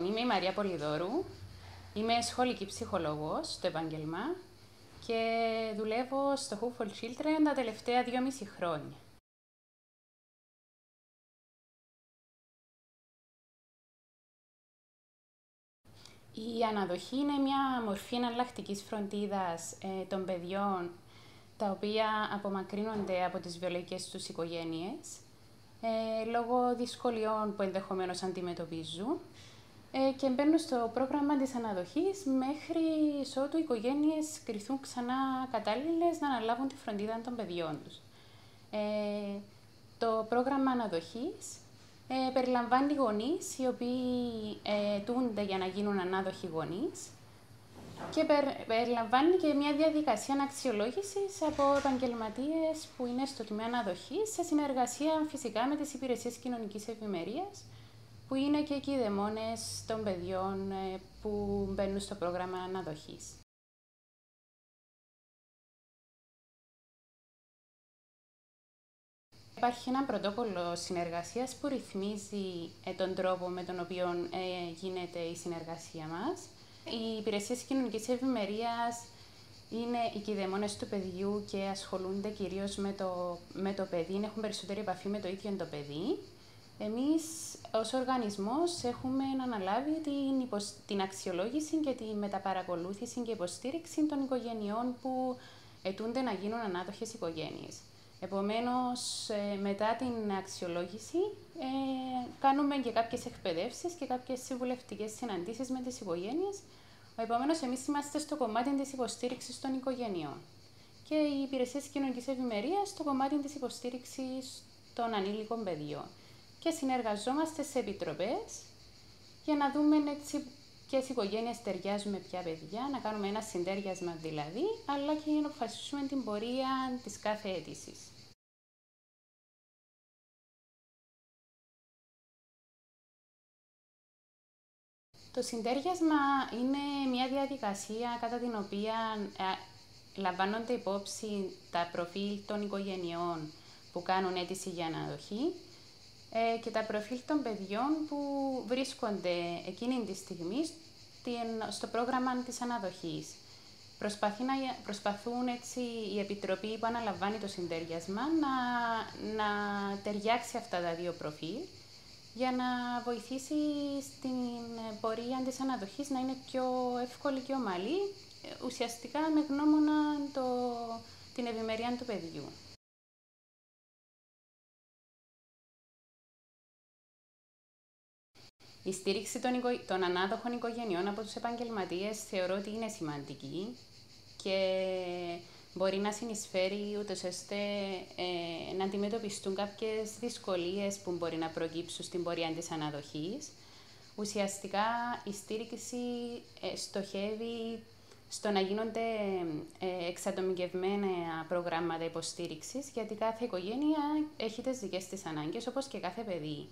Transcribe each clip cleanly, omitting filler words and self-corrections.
Είμαι η Μαρία Πολυδώρου, είμαι σχολική ψυχολόγος στο επάγγελμα και δουλεύω στο Hope for Children τα τελευταία 2,5 χρόνια. Η αναδοχή είναι μια μορφή εναλλακτικής φροντίδας των παιδιών τα οποία απομακρύνονται από τις βιολογικές τους οικογένειες λόγω δυσκολιών που ενδεχομένως αντιμετωπίζουν και μπαίνουν στο πρόγραμμα της αναδοχής μέχρι ότου οι οικογένειες κριθούν ξανά κατάλληλες να αναλάβουν τη φροντίδα των παιδιών τους. Το πρόγραμμα αναδοχής περιλαμβάνει γονείς οι οποίοι αιτούνται για να γίνουν ανάδοχοι γονείς και περιλαμβάνει και μια διαδικασία αξιολόγησης από επαγγελματίες που είναι στο τμήμα αναδοχής σε συνεργασία φυσικά με τις υπηρεσίες κοινωνικής ευημερίας που είναι και οι κηδεμόνες των παιδιών που μπαίνουν στο πρόγραμμα αναδοχής. Υπάρχει ένα πρωτόκολλο συνεργασίας που ρυθμίζει τον τρόπο με τον οποίο γίνεται η συνεργασία μας. Οι υπηρεσίες κοινωνικής ευημερίας είναι οι κηδεμόνες του παιδιού και ασχολούνται κυρίως με το παιδί, έχουν περισσότερη επαφή με το ίδιο το παιδί. Εμείς ως οργανισμός έχουμε αναλάβει την αξιολόγηση και τη μεταπαρακολούθηση και υποστήριξη των οικογενειών που αιτούνται να γίνουν ανάδοχες οικογένειες. Επομένως, μετά την αξιολόγηση, κάνουμε και κάποιες εκπαιδεύσεις και κάποιες συμβουλευτικές συναντήσεις με τις οικογένειες. Επομένως, εμείς είμαστε στο κομμάτι της υποστήριξης των οικογενειών και οι υπηρεσίες κοινωνικής ευημερίας στο κομμάτι της υποστήριξης των ανήλικων παιδιών. Και συνεργαζόμαστε σε επιτροπές για να δούμε ποιες οικογένειες ταιριάζουν με ποια παιδιά, να κάνουμε ένα συντέριασμα δηλαδή, αλλά και να αποφασίσουμε την πορεία της κάθε αίτησης. Το συντέριασμα είναι μια διαδικασία κατά την οποία λαμβάνονται υπόψη τα προφίλ των οικογενειών που κάνουν αίτηση για αναδοχή και τα προφίλ των παιδιών που βρίσκονται εκείνη τη στιγμή στο πρόγραμμα της αναδοχής. Προσπαθούν έτσι η Επιτροπή που αναλαμβάνει το συντέριασμα να ταιριάξει αυτά τα δύο προφίλ για να βοηθήσει στην πορεία της αναδοχής να είναι πιο εύκολη και ομαλή, ουσιαστικά με γνώμονα την ευημερία του παιδιού. Η στήριξη των ανάδοχων οικογενειών από τους επαγγελματίες θεωρώ ότι είναι σημαντική και μπορεί να συνεισφέρει ούτως ώστε να αντιμετωπιστούν κάποιες δυσκολίες που μπορεί να προκύψουν στην πορεία της αναδοχής. Ουσιαστικά η στήριξη στοχεύει στο να γίνονται εξατομικευμένα προγράμματα υποστήριξης, γιατί κάθε οικογένεια έχει τις δικές της ανάγκες, όπως και κάθε παιδί.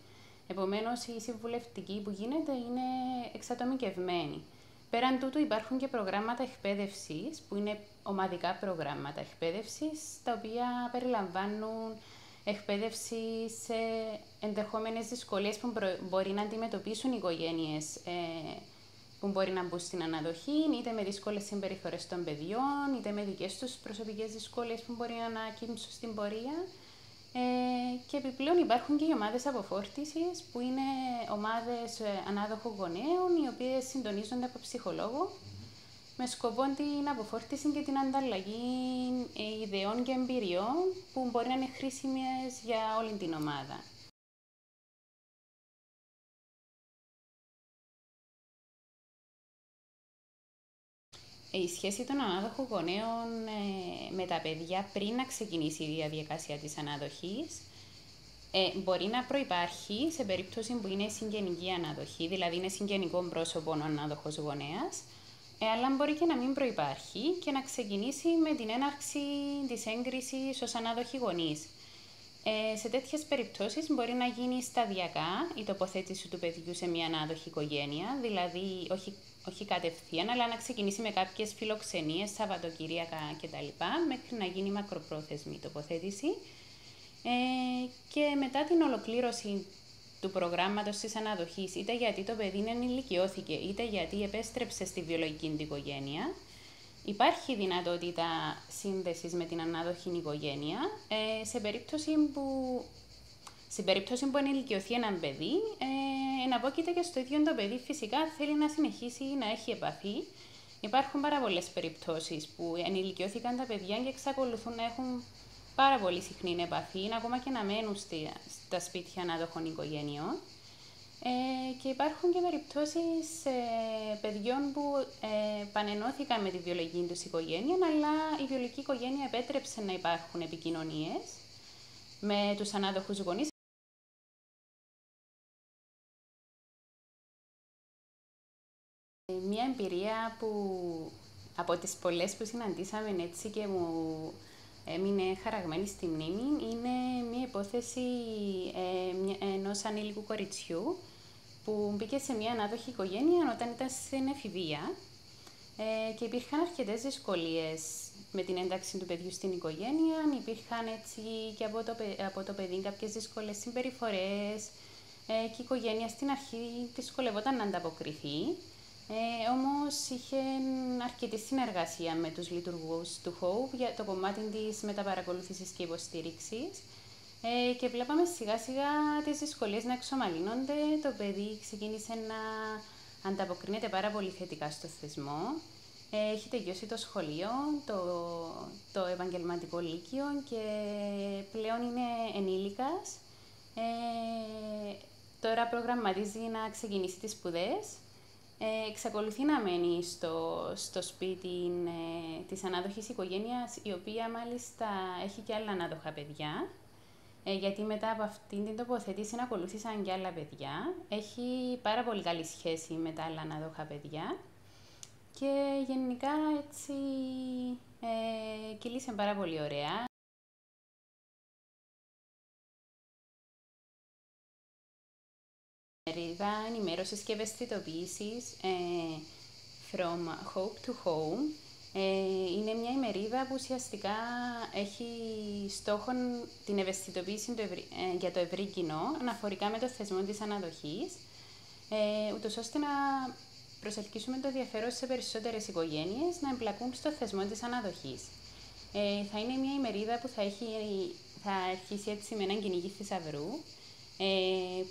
Επομένως, η συμβουλευτική που γίνεται είναι εξατομικευμένη. Πέραν τούτου υπάρχουν και προγράμματα εκπαίδευσης, που είναι ομαδικά προγράμματα εκπαίδευσης, τα οποία περιλαμβάνουν εκπαίδευση σε ενδεχόμενες δυσκολίες που μπορεί να αντιμετωπίσουν οι οικογένειες που μπορεί να μπουν στην αναδοχή, είτε με δύσκολες συμπεριφορές των παιδιών, είτε με δικές τους προσωπικές δυσκολίες που μπορεί να ανακύψουν στην πορεία. Και επιπλέον υπάρχουν και οι ομάδες αποφόρτισης, που είναι ομάδες ανάδοχων γονέων, οι οποίες συντονίζονται από ψυχολόγο, με σκοπό την αποφόρτιση και την ανταλλαγή ιδεών και εμπειριών, που μπορεί να είναι χρήσιμες για όλη την ομάδα. Η σχέση των ανάδοχων γονέων με τα παιδιά πριν να ξεκινήσει η διαδικασία της αναδοχής μπορεί να προϋπάρχει σε περίπτωση που είναι συγγενική αναδοχή, δηλαδή είναι συγγενικό πρόσωπο ο ανάδοχος γονέας, αλλά μπορεί και να μην προϋπάρχει και να ξεκινήσει με την έναρξη της έγκρισης ως ανάδοχοι γονείς. Σε τέτοιες περιπτώσεις μπορεί να γίνει σταδιακά η τοποθέτηση του παιδιού σε μια ανάδοχη οικογένεια, δηλαδή όχι κατευθείαν, αλλά να ξεκινήσει με κάποιες φιλοξενίες, Σαββατοκύριακα κτλ. Μέχρι να γίνει μακροπρόθεσμη τοποθέτηση. Και μετά την ολοκλήρωση του προγράμματος της αναδοχής, είτε γιατί το παιδί ενηλικιώθηκε, είτε γιατί επέστρεψε στη βιολογική του οικογένεια, υπάρχει δυνατότητα σύνδεσης με την ανάδοχη οικογένεια σε περίπτωση που ενηλικιωθεί ένα παιδί, εναπόκειται και στο ίδιο το παιδί φυσικά θέλει να συνεχίσει να έχει επαφή. Υπάρχουν πάρα πολλές περιπτώσεις που ενηλικιώθηκαν τα παιδιά και εξακολουθούν να έχουν πάρα πολύ συχνή επαφή, ακόμα και να μένουν στα σπίτια ανάδοχων οικογένειων. Και υπάρχουν και περιπτώσεις παιδιών που πανενώθηκαν με τη βιολογική τους οικογένεια, αλλά η βιολογική οικογένεια επέτρεψε να υπάρχουν επικοινωνίες με τους ανάδοχους γονείς. Μια εμπειρία από τις πολλές που συναντήσαμε έτσι και μου έμεινε χαραγμένη στη μνήμη είναι μια υπόθεση ενός ανήλικου κοριτσιού που μπήκε σε μια ανάδοχη οικογένεια όταν ήταν στην εφηβεία και υπήρχαν αρκετές δυσκολίες με την ένταξη του παιδιού στην οικογένεια. Υπήρχαν έτσι και από το παιδί κάποιες δύσκολες συμπεριφορές και η οικογένεια στην αρχή δυσκολευόταν να ανταποκριθεί. Όμως είχε αρκετή συνεργασία με τους λειτουργούς του Hope για το κομμάτι της μεταπαρακολούθησης και υποστήριξης και βλέπαμε σιγά σιγά τις δυσκολίες να εξομαλύνονται. Το παιδί ξεκίνησε να ανταποκρίνεται πάρα πολύ θετικά στο θεσμό. Έχει τελειώσει το σχολείο, το επαγγελματικό λύκειο και πλέον είναι ενήλικας. Τώρα προγραμματίζει να ξεκινήσει τις σπουδές. Εξακολουθεί να μένει στο σπίτι της ανάδοχης οικογένειας, η οποία μάλιστα έχει και άλλα ανάδοχα παιδιά, γιατί μετά από αυτήν την τοποθέτηση ακολούθησαν και άλλα παιδιά. Έχει πάρα πολύ καλή σχέση με τα άλλα ανάδοχα παιδιά και γενικά έτσι κυλήσε πάρα πολύ ωραία. Μερίδα ενημέρωσης και ευαισθητοποίησης From Hope to Home είναι μια ημερίδα που ουσιαστικά έχει στόχο την ευαισθητοποίηση για το ευρύ κοινό αναφορικά με το θεσμό της αναδοχής, ούτως ώστε να προσελκύσουμε το ενδιαφέρον σε περισσότερες οικογένειες να εμπλακούν στο θεσμό της αναδοχής. Θα είναι μια ημερίδα που θα αρχίσει έτσι με έναν κυνηγή θησαυρού,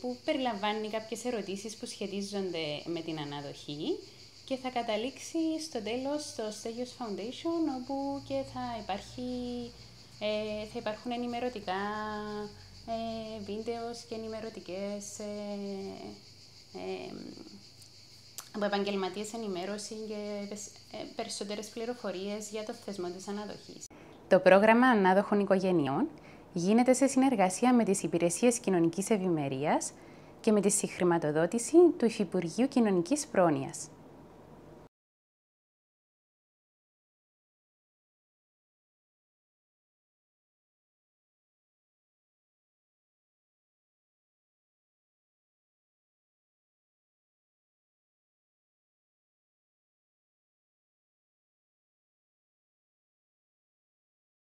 που περιλαμβάνει κάποιες ερωτήσεις που σχετίζονται με την αναδοχή και θα καταλήξει στο τέλος στο Stelios Foundation, όπου και θα υπάρχουν ενημερωτικά βίντεο και ενημερωτικές από επαγγελματίες ενημέρωση και περισσότερες πληροφορίες για το θεσμό της αναδοχής. Το πρόγραμμα Ανάδοχων Οικογενειών γίνεται σε συνεργασία με τις Υπηρεσίες Κοινωνικής Ευημερίας και με τη συγχρηματοδότηση του Υφυπουργείου Κοινωνικής Πρόνοιας.